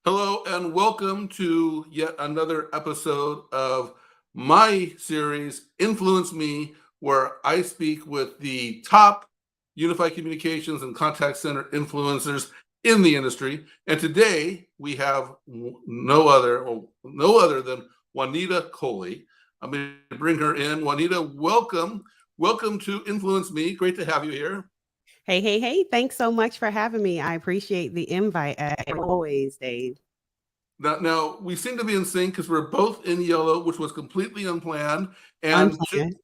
Hello and welcome to yet another episode of my series, Influence Me, where I speak with the top unified communications and contact center influencers in the industry. And today we have no other than Juanita Coley. I'm going to bring her in. Juanita, welcome. Welcome to Influence Me. Great to have you here. Hey, hey, hey. Thanks so much for having me. I appreciate the invite as always, Dave. Now we seem to be in sync because we're both in yellow, which was completely unplanned. And Unplanned.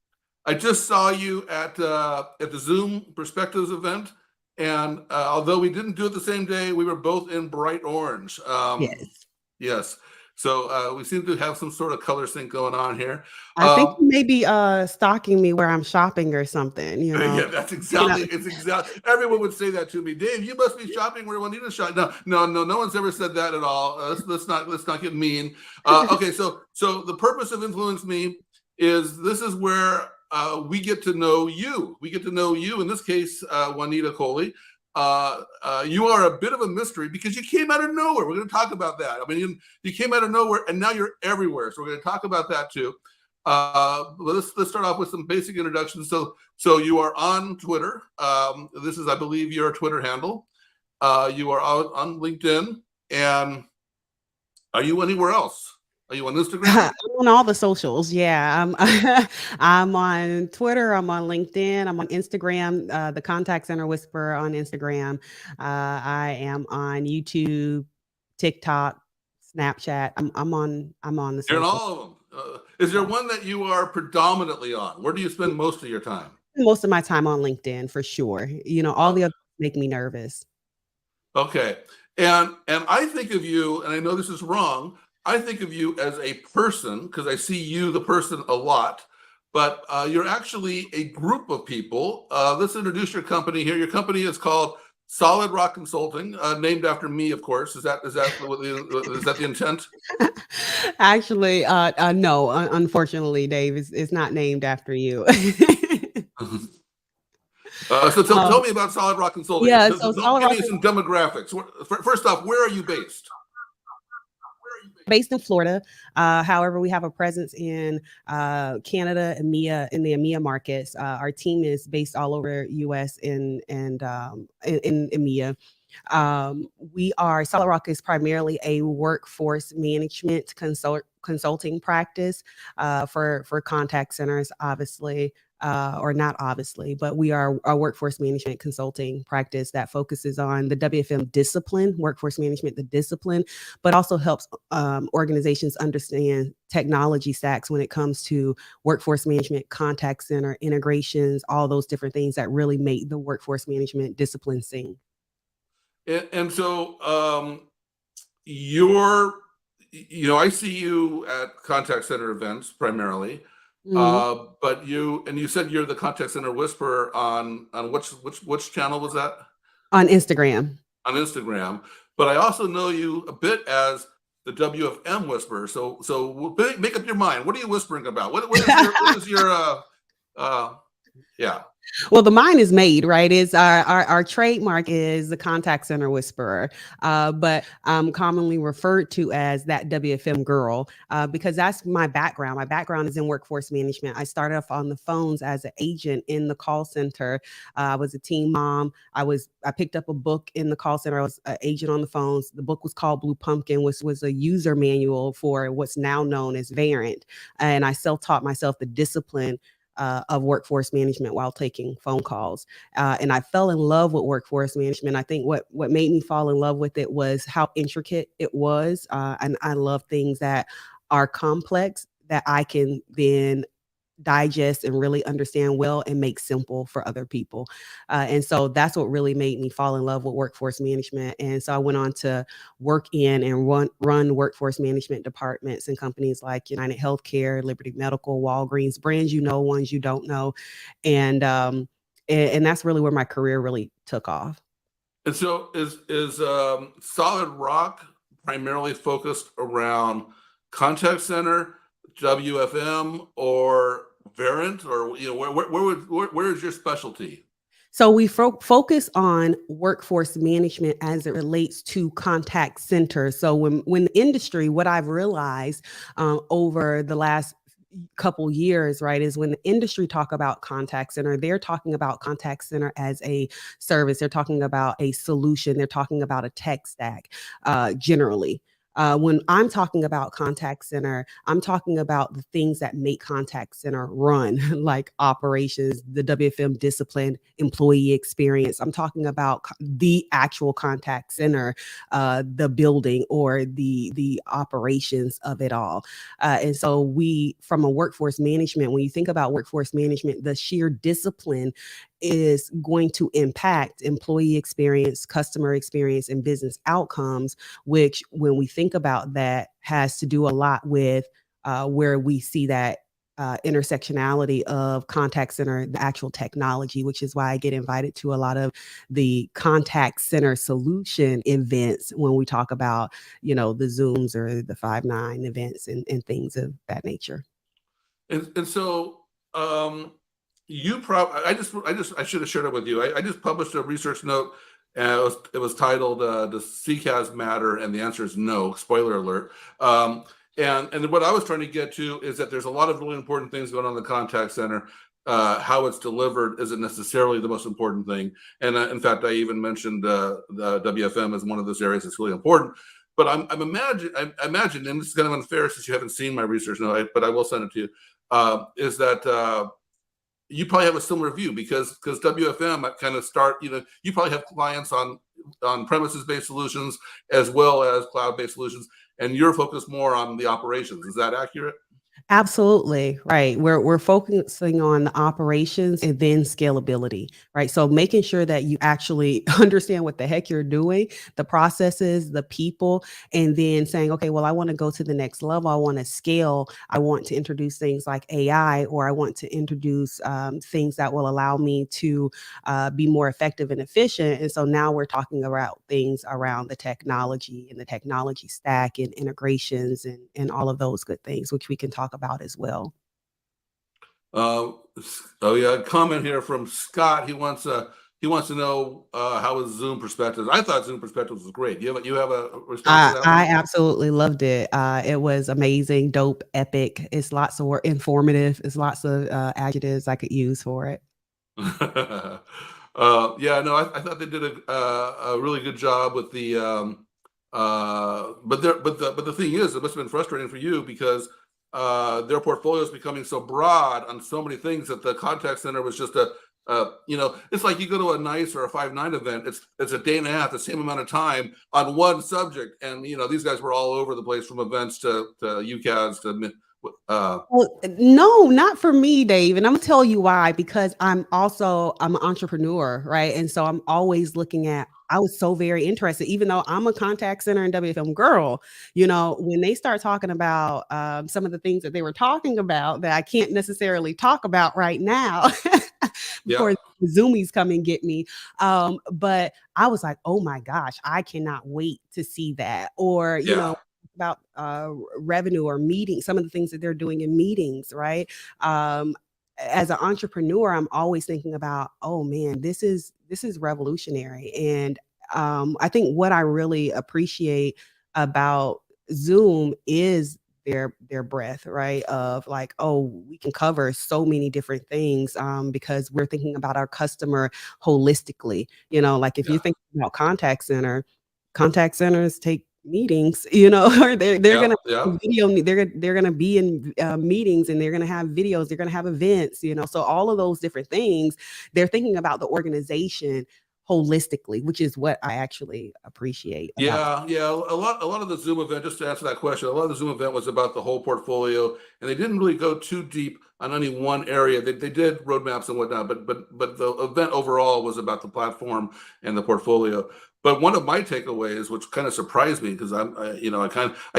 I just saw you at the Zoom Perspectives event, and although we didn't do it the same day, we were both in bright orange. Yes. Yes, so we seem to have some sort of color sync going on here. I think you may be stalking me where I'm shopping or something, Yeah, that's You know. exactly. It's exactly. Everyone would say that to me, Dave. You must be shopping where Juanita's shopping. No one's ever said that at all. Let's not get mean. Okay, so the purpose of Influence Me is this is where we get to know you. We get to know you. In this case, Juanita Coley. You are a bit of a mystery because you came out of nowhere. We're going to talk about that. I mean, you came out of nowhere, and now you're everywhere. So we're going to talk about that too. Let's start off with some basic introductions. So you are on Twitter. This is, I believe, your Twitter handle. You are out on LinkedIn, and are you anywhere else? Are you on Instagram? I'm on all the socials. Yeah. I'm on Twitter. I'm on LinkedIn. I'm on Instagram, the Contact Center Whisperer on Instagram. I am on YouTube, TikTok, Snapchat. I'm on the You're on social. all of them. Is there one that you are predominantly on? Where do you spend most of your time? Most of my time on LinkedIn for sure. All Uh, the others make me nervous. okay, and I think of you, and I know this is wrong. I think of you as a person because I see you, the person, a lot. But you're actually a group of people. Let's introduce your company here. Your company is called Solid Rock Consulting, named after me, of course. Is that the intent? Actually, no, unfortunately, Dave, it's not named after you. So tell um, me about Solid Rock Consulting. yeah, so Solid Give Rock me some demographics. First off, where are you based? based in Florida. However, we have a presence in Canada, EMEA, in the EMEA markets. Our team is based all over US in EMEA. We are Solid Rock is primarily a workforce management consulting practice for contact centers, obviously. Or not obviously, but we are a workforce management consulting practice that focuses on the WFM discipline, workforce management, the discipline, but also helps organizations understand technology stacks when it comes to workforce management, contact center integrations, all those different things that really make the workforce management discipline sing. And so you're, I see you at contact center events primarily, Mhm. but you said you're the contact center whisperer on which channel was that? On Instagram. On Instagram. But I also know you a bit as the WFM whisperer. So make up your mind. What are you whispering about? What is your uh yeah. Well, the mine is made, right? Is our trademark is the contact center whisperer, but I'm commonly referred to as that WFM girl because that's my background. My background is in workforce management. I started off on the phones as an agent in the call center. I was a teen mom. I picked up a book in the call center. I was an agent on the phones. The book was called Blue Pumpkin, which was a user manual for what's now known as Variant, and I self-taught myself the discipline of workforce management while taking phone calls. And I fell in love with workforce management. I think what made me fall in love with it was how intricate it was. And I love things that are complex that I can then digest and really understand well and make simple for other people. And so that's what really made me fall in love with workforce management. And so I went on to work in and run workforce management departments in companies like United Healthcare, Liberty Medical, Walgreens, brands you know, ones you don't know. And that's really where my career really took off. And so is Solid Rock primarily focused around contact center, WFM, or Verint, or where is your specialty? So we focus on workforce management as it relates to contact centers. So when the industry, what I've realized over the last couple years, right, is when the industry talk about contact center, they're talking about contact center as a service. They're talking about a solution. They're talking about a tech stack, generally. When I'm talking about contact center, I'm talking about the things that make contact center run, like operations, the WFM discipline, employee experience. I'm talking about the actual contact center, the building or the operations of it all. And so from a workforce management, when you think about workforce management, the sheer discipline is going to impact employee experience, customer experience, and business outcomes, which when we think about that has to do a lot with where we see that intersectionality of contact center, the actual technology, which is why I get invited to a lot of the contact center solution events when we talk about, the Zooms or the 5-9 events and things of that nature. And so you probably I should have shared it with you. I just published a research note. It was titled "Does CCAS Matter?" and the answer is no. Spoiler alert. And what I was trying to get to is that there's a lot of really important things going on in the contact center. How it's delivered isn't necessarily the most important thing. And in fact, I even mentioned the WFM as one of those areas that's really important. But I imagine, and this is kind of unfair since you haven't seen my research note, but I will send it to you. Is that you probably have a similar view because WFM kind of you probably have clients on premises based solutions as well as cloud based solutions, and you're focused more on the operations. Is that accurate? Absolutely. Right. We're focusing on the operations and then scalability, right? So making sure that you actually understand what the heck you're doing, the processes, the people, and then saying, okay, well, I want to go to the next level. I want to scale. I want to introduce things like AI, or I want to introduce things that will allow me to be more effective and efficient. And so now we're talking about things around the technology and the technology stack and integrations and all of those good things, which we can talk about as well. Oh yeah, a comment here from Scott. He wants to know how is Zoom Perspectives. I thought Zoom Perspectives was great. You have a response to that I one? absolutely loved it. It was amazing, dope, epic. It's lots of informative. It's lots of adjectives I could use for it. Yeah, no, I thought they did a really good job with the but the thing is, it must have been frustrating for you because their portfolio is becoming so broad on so many things that the contact center was just it's like you go to a NICE or a 5-9 event, it's a day and a half, the same amount of time on one subject. And, these guys were all over the place from events to UCAS to, well, no, not for me, Dave. And I'm gonna tell you why, because I'm an entrepreneur, right? And so I'm always looking at, I was so very interested, even though I'm a contact center and WFM girl, when they start talking about some of the things that they were talking about that I can't necessarily talk about right now before the Zoomies come and get me. But I was like, oh my gosh, I cannot wait to see that. Or, about revenue or meeting, some of the things that they're doing in meetings, right? As an entrepreneur, I'm always thinking about, oh man, this is revolutionary. And I think what I really appreciate about Zoom is their breadth, right? Of like, oh, we can cover so many different things because we're thinking about our customer holistically. Like if you think about contact centers take meetings, or they're gonna video, they're gonna be in meetings, and they're gonna have videos, they're gonna have events, so all of those different things, they're thinking about the organization holistically, which is what I actually appreciate about. Yeah. A lot of the Zoom event, just to answer that question, a lot of the Zoom event was about the whole portfolio, and they didn't really go too deep on any one area. They did roadmaps and whatnot, but the event overall was about the platform and the portfolio. But one of my takeaways, which kind of surprised me, because I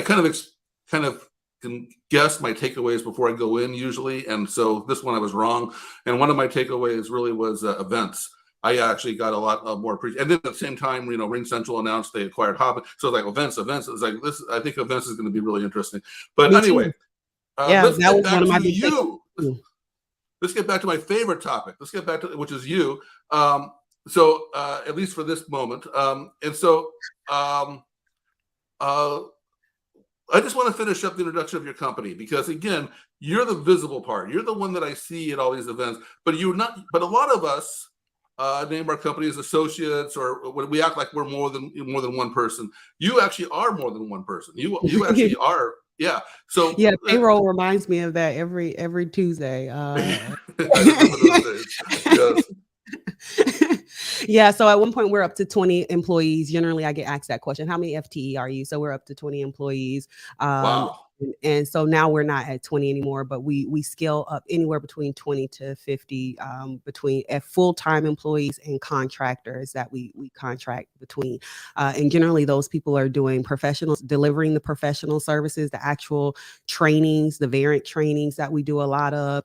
kind of can guess my takeaways before I go in usually, and so this one I was wrong. And one of my takeaways really was events. I actually got a lot more and then at the same time, Ring Central announced they acquired Hop. So like events. It's like this. I think events is going to be really interesting. But anyway, Yeah, let's that get was back one of my to big you. takeaways. let's get back to my favorite topic. Let's get back to, which is you. So at least for this moment. And so uh, I just want to finish up the introduction of your company, because again, you're the visible part. You're the one that I see at all these events, but you're not. But a lot of us name our company as associates, or when we act like we're more than one person. You actually are more than one person. You actually are. Yeah. So Yeah, payroll reminds me of that every Tuesday. I remember those days. Yes. Yeah, so at one point we're up to 20 employees. Generally, I get asked that question: how many FTE are you? So we're up to 20 employees. Wow. And so now we're not at 20 anymore, but we scale up anywhere between 20 to 50 between full-time employees and contractors that we contract between. And generally those people are doing professionals, delivering the professional services, the actual trainings, the variant trainings that we do a lot of.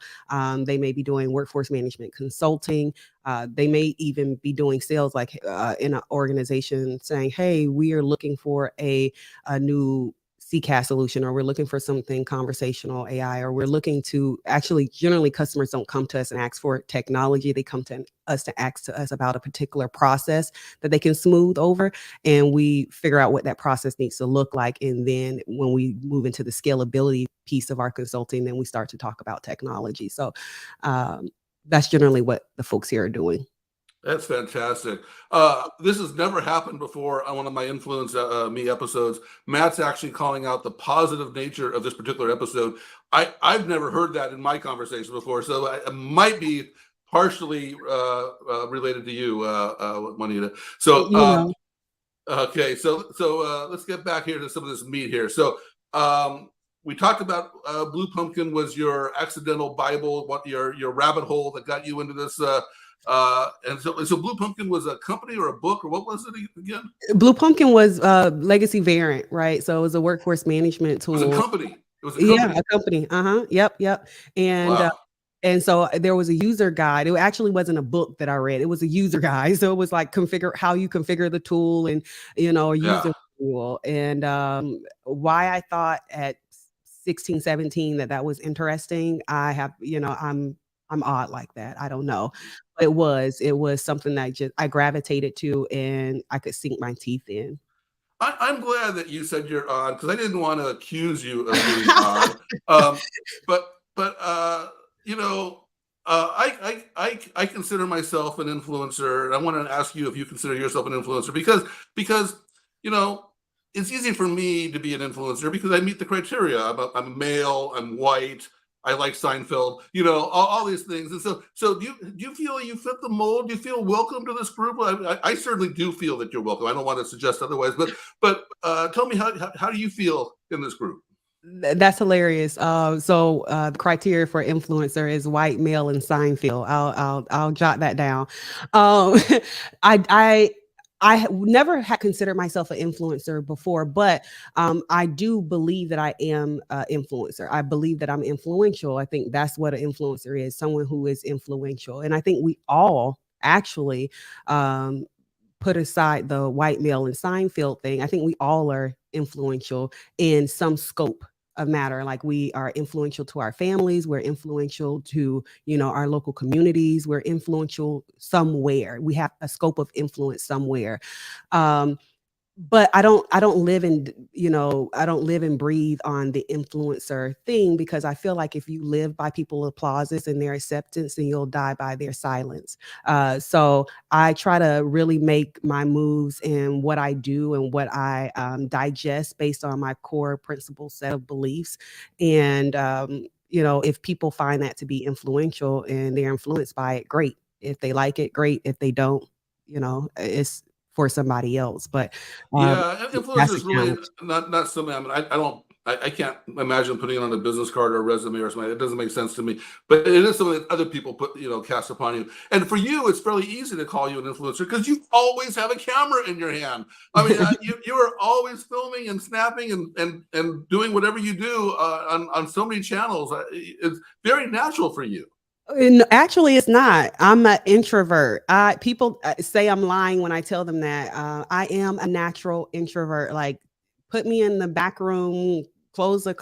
They may be doing workforce management consulting. They may even be doing sales, like in an organization saying, hey, we are looking for a new CCAS solution, or we're looking for something conversational AI, or we're looking to actually, generally customers don't come to us and ask for technology. They come to us to ask to us about a particular process that they can smooth over. And we figure out what that process needs to look like. And then when we move into the scalability piece of our consulting, then we start to talk about technology. So that's generally what the folks here are doing. That's fantastic. This has never happened before on one of my Influence Me episodes. Matt's actually calling out the positive nature of this particular episode. I've never heard that in my conversation before, so it might be partially related to you, Juanita. So, okay, so let's get back here to some of this meat here. So, we talked about Blue Pumpkin was your accidental Bible, what your rabbit hole that got you into this. And so Blue Pumpkin was a company or a book, or what was it again? Blue Pumpkin was Legacy Variant, right? So it was a workforce management tool. It was a company. It was a company. Yeah, a company. Yep. And wow. And so there was a user guide. It actually wasn't a book that I read. It was a user guide. So it was like how you configure the tool, and a user manual. And why I thought at 16, 17 that was interesting. I have, I'm odd like that. I don't know. It was something that I gravitated to, and I could sink my teeth in. I'm glad that you said you're odd, because I didn't want to accuse you of being odd. But I consider myself an influencer, and I want to ask you if you consider yourself an influencer, because it's easy for me to be an influencer because I meet the criteria. I'm male, I'm white, I like Seinfeld, all these things. And so do you feel you fit the mold? Do you feel welcome to this group? I certainly do feel that you're welcome. I don't want to suggest otherwise, but tell me, how do you feel in this group? That's hilarious. So the criteria for influencer is white, male, and Seinfeld. I'll jot that down. I never had considered myself an influencer before, but I do believe that I am an influencer. I believe that I'm influential. I think that's what an influencer is, someone who is influential. And I think we all actually put aside the white male and Seinfeld thing. I think we all are influential in some scope of matter. Like, we are influential to our families, we're influential to our local communities, we're influential somewhere, we have a scope of influence somewhere. But I don't live in, I don't live and breathe on the influencer thing, because I feel like if you live by people's applauses and their acceptance, then you'll die by their silence. So I try to really make my moves and what I do and what I digest based on my core principle set of beliefs. And, if people find that to be influential and they're influenced by it, great. If they like it, great. If they don't, it's for somebody else. But influence is really not something. I mean, I can't imagine putting it on a business card or a resume or something. It doesn't make sense to me. But it is something that other people cast upon you. And for you, it's fairly easy to call you an influencer because you always have a camera in your hand. I mean, you are always filming and snapping and doing whatever you do on so many channels. It's very natural for you. Actually, it's not. I'm an introvert. People say I'm lying when I tell them that. I am a natural introvert. Like, put me in the back room close the,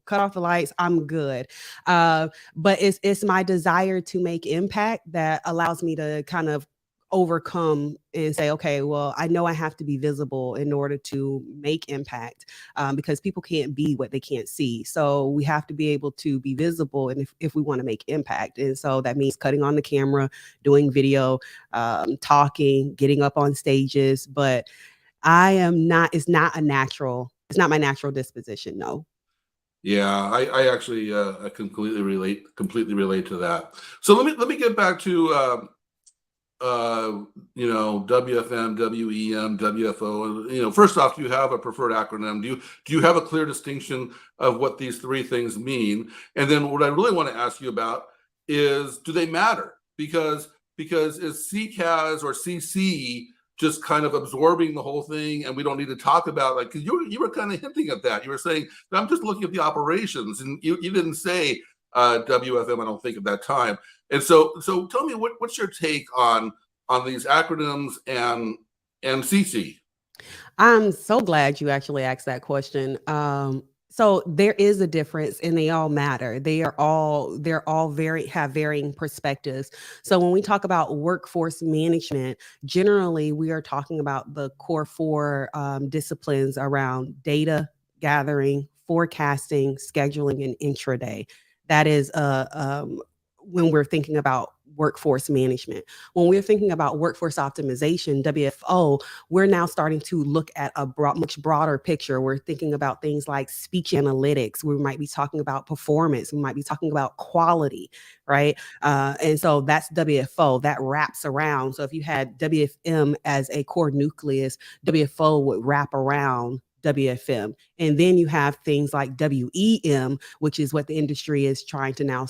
cut off the lights, I'm good. But it's my desire to make impact that allows me to kind of overcome and say, okay, well, I know I have to be visible in order to make impact, because people can't be what they can't see. So we have to be able to be visible, and if we want to make impact. And so that means cutting on the camera, doing video, talking, getting up on stages. But it's not my natural disposition. No. Yeah, I actually I completely relate to that. So let me get back to WFM, WEM, WFO. First off, do you have a preferred acronym? Do you have a clear distinction of what these three things mean? And then what I really want to ask you about is, do they matter? Because is CCAS or CC just kind of absorbing the whole thing, and we don't need to talk about, like, because you were kind of hinting at that. You were saying, I'm just looking at the operations, and you didn't say WFM, I don't think, at that time. And so tell me, what's your take on these acronyms and CC? I'm so glad you actually asked that question. So there is a difference, and they all matter. They're all have varying perspectives. So when we talk about workforce management, generally we are talking about the core four disciplines around data gathering, forecasting, scheduling, and intraday. That is when we're thinking about workforce management. When we're thinking about workforce optimization, WFO, we're now starting to look at a much broader picture. We're thinking about things like speech analytics. We might be talking about performance. We might be talking about quality, right? And so that's WFO. That wraps around. So if you had WFM as a core nucleus, WFO would wrap around WFM. And then you have things like WEM, which is what the industry is trying to now,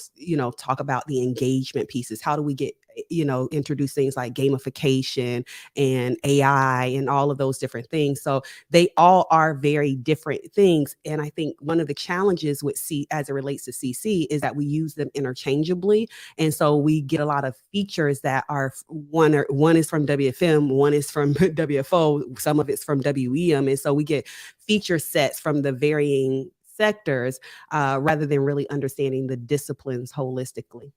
talk about, the engagement pieces. How do we get, introduce things like gamification and AI and all of those different things. So they all are very different things. And I think one of the challenges with as it relates to CC is that we use them interchangeably. And so we get a lot of features that are one is from WFM, one is from WFO, some of it's from WEM. And so we get feature sets from the varying sectors, rather than really understanding the disciplines holistically.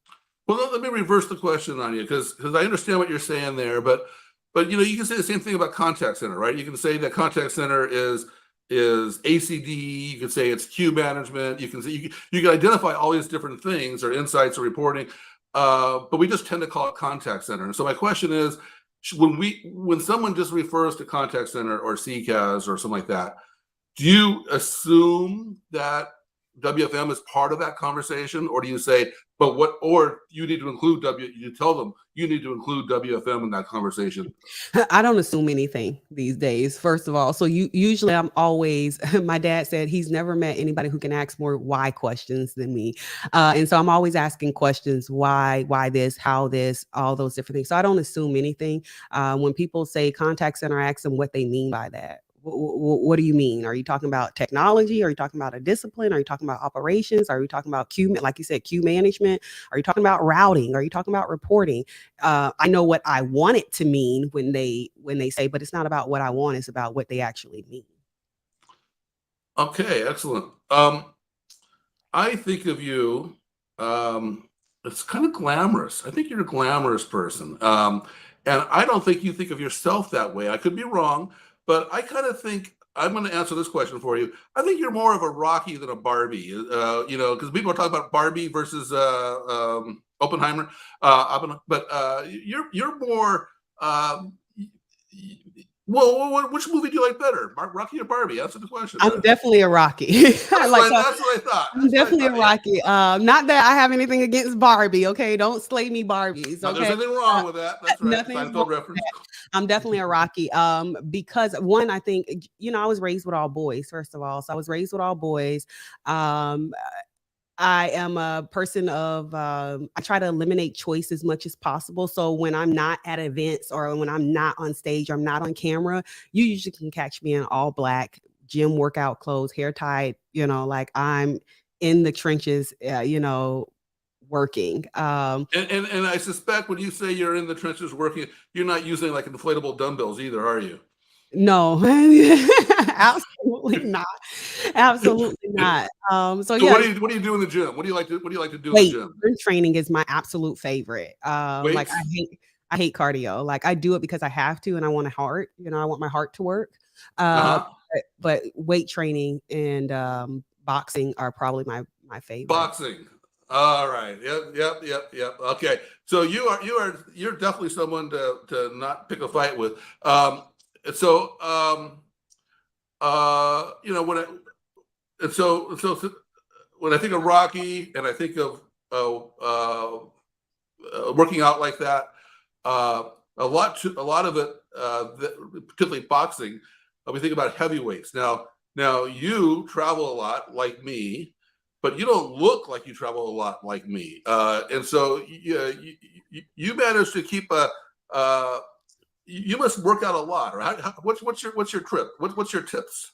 Well, let me reverse the question on you, because I understand what you're saying there, but you can say the same thing about contact center, right? You can say that contact center is ACD. You can say it's queue management. You can say you can identify all these different things, or insights, or reporting, but we just tend to call it contact center. And so my question is, when someone just refers to contact center or CCAS or something like that, do you assume that WFM is part of that conversation, or do you say, or you need to include you tell them you need to include WFM in that conversation? I don't assume anything these days, first of all. So usually I'm always, my dad said he's never met anybody who can ask more why questions than me. And so I'm always asking questions, why this, how this, all those different things. So I don't assume anything. When people say contact center, I ask them what they mean by that. What do you mean? Are you talking about technology? Are you talking about a discipline? Are you talking about operations? Are you talking about queue, like you said, queue management? Are you talking about routing? Are you talking about reporting? I know what I want it to mean when they say, but it's not about what I want. It's about what they actually mean. Okay, excellent. I think of you, it's kind of glamorous. I think you're a glamorous person. And I don't think you think of yourself that way. I could be wrong, but I kind of think, I'm going to answer this question for you. I think you're more of a Rocky than a Barbie, because people are talking about Barbie versus Oppenheimer. But you're more. Well, which movie do you like better, Rocky or Barbie? Answer the question. I'm definitely a Rocky. That's what I thought. I'm definitely a Rocky. Not that I have anything against Barbie. Okay, don't slay me, Barbies. Okay, there's anything wrong with that. That's right. Nothing wrong reference. I'm definitely a Rocky. Because one, I think, I was raised with all boys, first of all. So I was raised with all boys. I am a person of, I try to eliminate choice as much as possible. So when I'm not at events, or when I'm not on stage, or I'm not on camera, you usually can catch me in all black gym workout clothes, hair tied, like I'm in the trenches, working. And I suspect when you say you're in the trenches working, you're not using like inflatable dumbbells either, are you? No, absolutely not. Absolutely not. So So yeah, what do you do in the gym? What do you like to do in the weight gym? training is my absolute favorite. Like Weights? I hate cardio. Like I do it because I have to and I want a heart, I want my heart to work. Uh, Uh-huh. but weight training and boxing are probably my favorite. Boxing. All right. Yep. Okay. So you're definitely someone to not pick a fight with. So when when I think of Rocky and I think of uh, uh, working out like that, uh, a lot of it, particularly boxing, we think about heavyweights. Now you travel a lot like me, but you don't look like you travel a lot like me, and so you manage to keep a. You must work out a lot, right? What's your trip? What's your tips?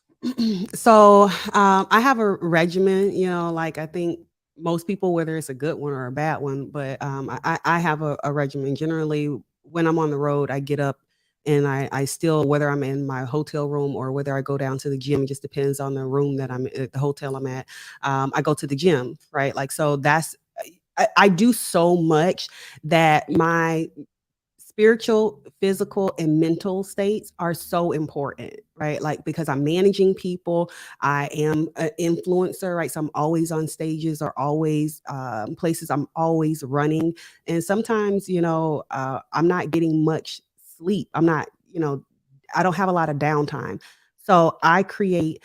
So I have a regimen, like I think most people, whether it's a good one or a bad one, but I have a regimen. Generally, when I'm on the road, I get up and I still, whether I'm in my hotel room or whether I go down to the gym, it just depends on the room that I'm at, the hotel I'm at. I go to the gym, right? Like, so I do so much that my spiritual, physical, and mental states are so important, right? Like because I'm managing people, I am an influencer, right? So I'm always on stages or always places. I'm always running, and sometimes I'm not getting much sleep. I'm not, I don't have a lot of downtime, so I create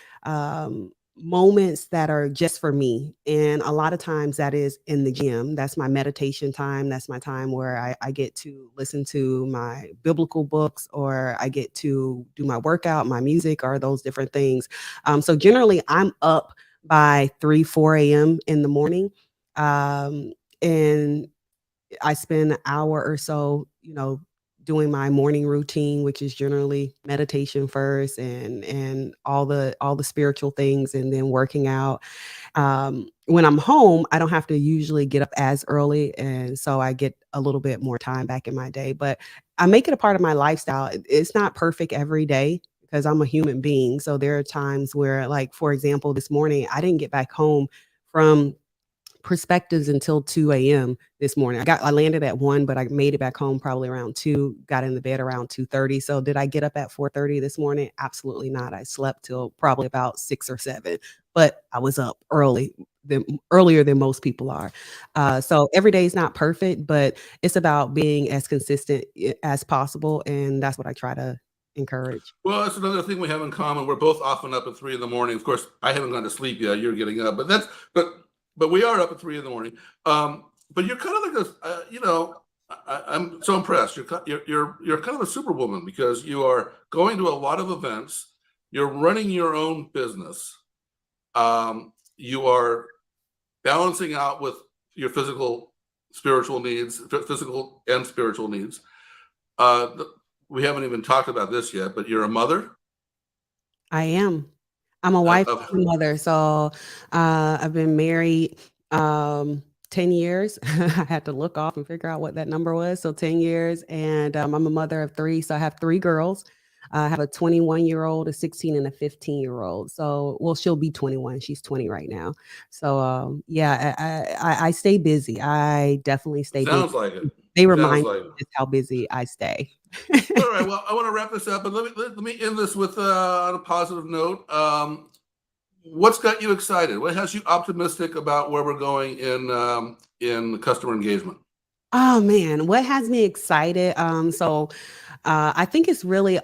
moments that are just for me. And a lot of times that is in the gym. That's my meditation time. That's my time where I get to listen to my biblical books or I get to do my workout, my music, or those different things. So generally, I'm up by 3, 4 a.m. in the morning. And I spend an hour or so, doing my morning routine, which is generally meditation first and all the spiritual things, and then working out. When I'm home, I don't have to usually get up as early, and so I get a little bit more time back in my day. But I make it a part of my lifestyle. It's not perfect every day because I'm a human being. So there are times where, like for example, this morning I didn't get back home from perspectives until 2 a.m. this morning. I landed at 1, but I made it back home probably around 2, got in the bed around 2:30. So did I get up at 4:30 this morning? Absolutely not. I slept till probably about 6 or 7, but I was up earlier than most people are. So every day is not perfect, but it's about being as consistent as possible, and that's what I try to encourage. Well, that's another thing we have in common. We're both often up at 3 in the morning. Of course, I haven't gone to sleep yet. You're getting up, but we are up at 3 in the morning. But you're kind of like a, I'm so impressed. You're kind of a superwoman because you are going to a lot of events. You're running your own business. You are balancing out with your physical and spiritual needs. Uh, we haven't even talked about this yet, but you're a mother I am. I'm a wife of and a mother. So I've been married 10 years. I had to look off and figure out what that number was. So 10 years. And I'm a mother of 3. So I have 3 girls. I have a 21-year-old, a 16, and a 15-year-old. So, well, she'll be 21. She's 20 right now. So, yeah, I stay busy. I definitely stay busy. sounds like it. They Sounds remind like me it. just how busy I stay. All right. Well, I want to wrap this up, but let me end this with on a positive note. What's got you excited? What has you optimistic about where we're going in customer engagement? Oh man, what has me excited? I think it's really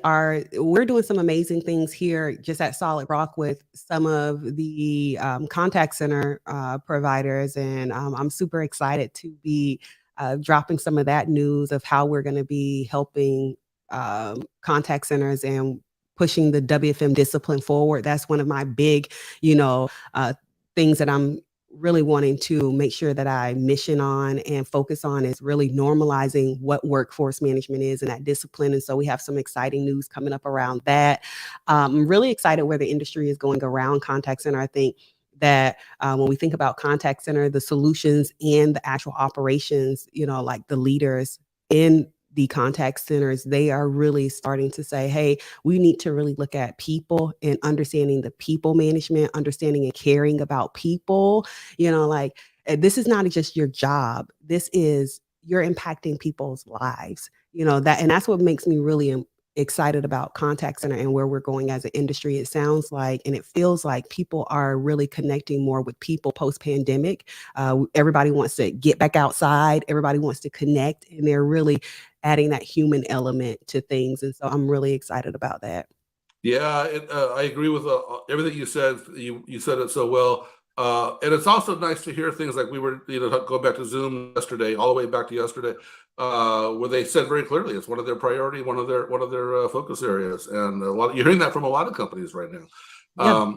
we're doing some amazing things here just at Solid Rock with some of the contact center providers. And I'm super excited to be dropping some of that news of how we're going to be helping contact centers and pushing the WFM discipline forward. That's one of my big, things that I'm really wanting to make sure that I mission on and focus on is really normalizing what workforce management is and that discipline. And so we have some exciting news coming up around that. I'm really excited where the industry is going around contact center. I think that when we think about contact center, the solutions and the actual operations, like the leaders in the contact centers, they are really starting to say, hey, we need to really look at people and understanding the people management, understanding and caring about people. Like, this is not just your job. This is, you're impacting people's lives. And that's what makes me really excited about contact center and where we're going as an industry. It sounds like, and it feels like people are really connecting more with people post pandemic. Everybody wants to get back outside. Everybody wants to connect, and they're really adding that human element to things. And so I'm really excited about that. Yeah, I agree with everything you said. You said it so well. And it's also nice to hear things like we were, going back to Zoom yesterday, all the way back to yesterday, where they said very clearly it's one of their priority, one of their focus areas, and you're hearing that from a lot of companies right now. Yeah.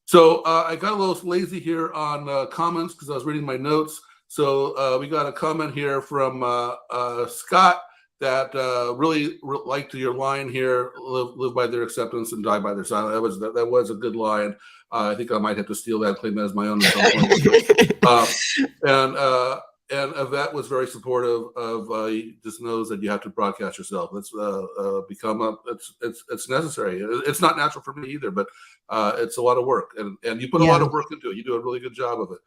So I got a little lazy here on comments because I was reading my notes. So we got a comment here from Scott that really liked your line here: live by their acceptance and die by their silence. That was a good line. I think I might have to steal that and claim that as my own at some point. And Yvette was very supportive of just knows that you have to broadcast yourself. Let's become it's necessary. It's not natural for me either, but it's a lot of work, and you put a lot of work into it. You do a really good job of it.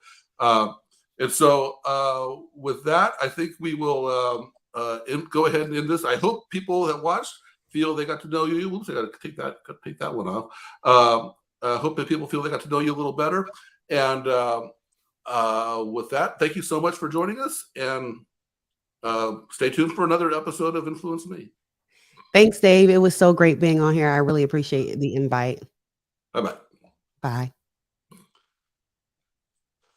And so with that, I think we will go ahead and end this. I hope people that watched feel they got to know you. Oops, I got to take that one off. Hope that people feel they got to know you a little better. And with that, thank you so much for joining us, and stay tuned for another episode of Influence Me. Thanks, Dave. It was so great being on here. I really appreciate the invite. Bye-bye. Bye.